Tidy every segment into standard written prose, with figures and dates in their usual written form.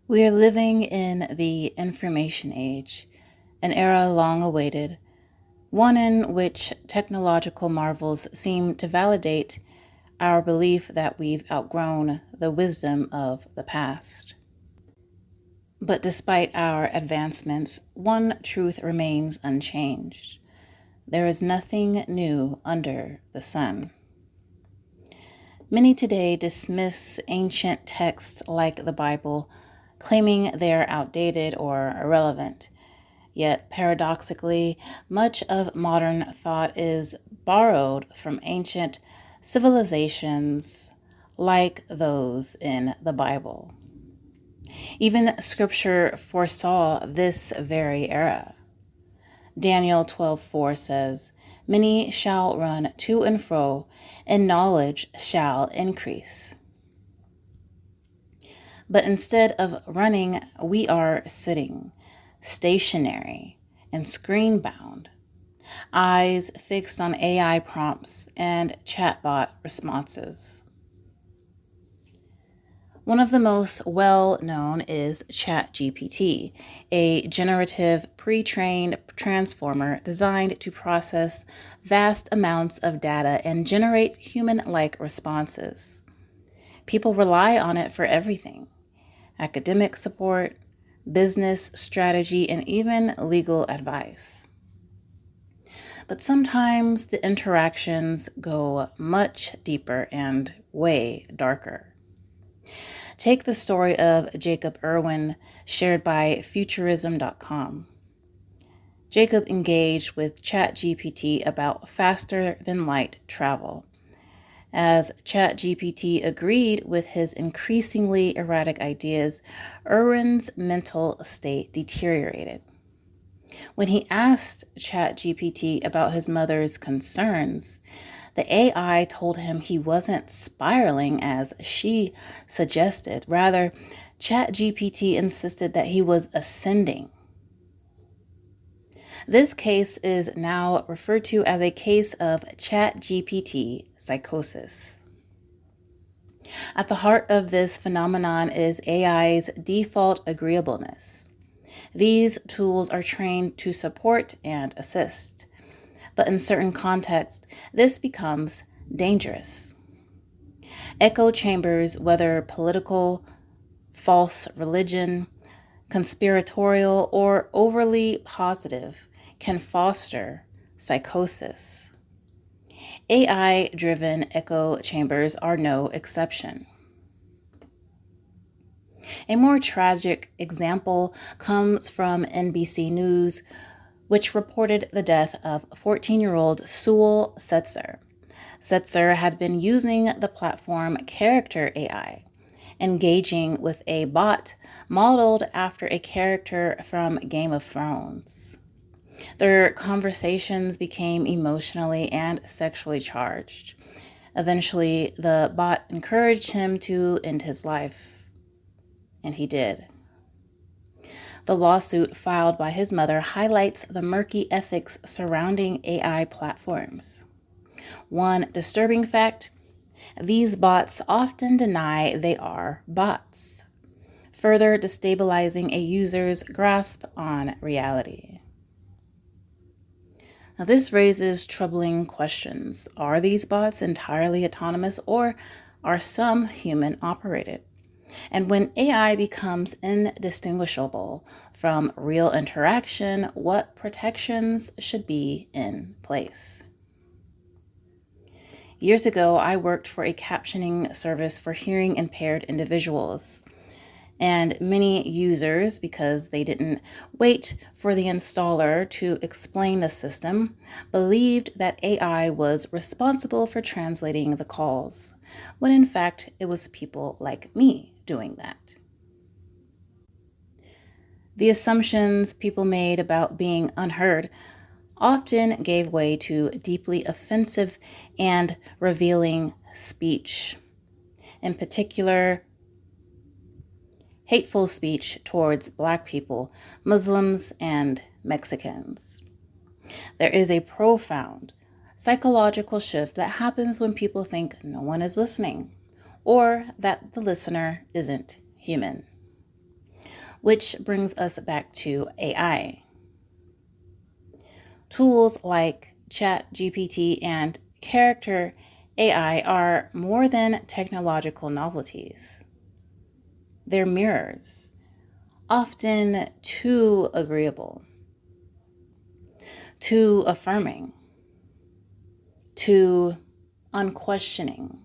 We are living in the information age, an era long awaited, one in which technological marvels seem to validate our belief that we've outgrown the wisdom of the past. But despite our advancements, one truth remains unchanged. There is nothing new under the sun. Many today dismiss ancient texts like the Bible, claiming they're outdated or irrelevant. Yet, paradoxically, much of modern thought is borrowed from ancient civilizations like those in the Bible. Even Scripture foresaw this very era. Daniel 12:4 says, "Many shall run to and fro, and knowledge shall increase." But instead of running, we are sitting, stationary and screen-bound, eyes fixed on AI prompts and chatbot responses. One of the most well-known is ChatGPT, a generative pre-trained transformer designed to process vast amounts of data and generate human-like responses. People rely on it for everything: academic support, business strategy, and even legal advice. But sometimes the interactions go much deeper and way darker. Take the story of Jacob Irwin, shared by Futurism.com. Jacob engaged with ChatGPT about faster-than-light travel. As ChatGPT agreed with his increasingly erratic ideas, Irwin's mental state deteriorated. When he asked ChatGPT about his mother's concerns, the AI told him he wasn't spiraling as she suggested. Rather, ChatGPT insisted that he was ascending. This case is now referred to as a case of ChatGPT Psychosis. At the heart of this phenomenon is AI's default agreeableness. These tools are trained to support and assist, but in certain contexts, this becomes dangerous. Echo chambers, whether political, false religion, conspiratorial, or overly positive, can foster psychosis. AI-driven echo chambers are no exception. A more tragic example comes from NBC News, which reported the death of 14-year-old Sewell Setzer. Setzer had been using the platform Character AI, engaging with a bot modeled after a character from Game of Thrones. Their conversations became emotionally and sexually charged. Eventually, the bot encouraged him to end his life, and he did. The lawsuit filed by his mother highlights the murky ethics surrounding AI platforms. One disturbing fact: these bots often deny they are bots, further destabilizing a user's grasp on reality. Now, this raises troubling questions. Are these bots entirely autonomous, or are some human operated? And when AI becomes indistinguishable from real interaction, what protections should be in place? Years ago, I worked for a captioning service for hearing impaired individuals. And many users, because they didn't wait for the installer to explain the system, believed that AI was responsible for translating the calls, when in fact it was people like me doing that. The assumptions people made about being unheard often gave way to deeply offensive and revealing speech. In particular, hateful speech towards Black people, Muslims, and Mexicans. There is a profound psychological shift that happens when people think no one is listening or that the listener isn't human. Which brings us back to AI. Tools like ChatGPT and Character AI are more than technological novelties. They're mirrors, often too agreeable, too affirming, too unquestioning.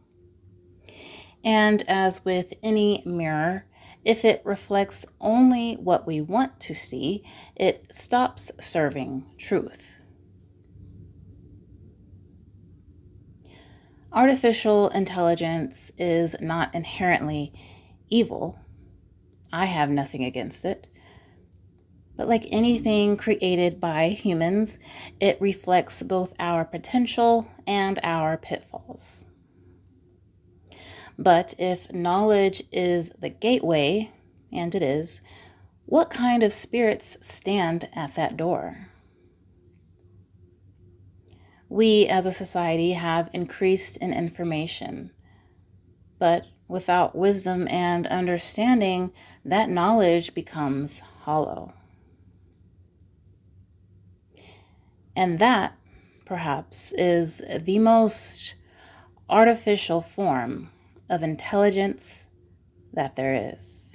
And as with any mirror, if it reflects only what we want to see, it stops serving truth. Artificial intelligence is not inherently evil. I have nothing against it. But like anything created by humans, it reflects both our potential and our pitfalls. But if knowledge is the gateway, and it is, what kind of spirits stand at that door? We as a society have increased in information, but without wisdom and understanding, that knowledge becomes hollow. And that, perhaps, is the most artificial form of intelligence that there is.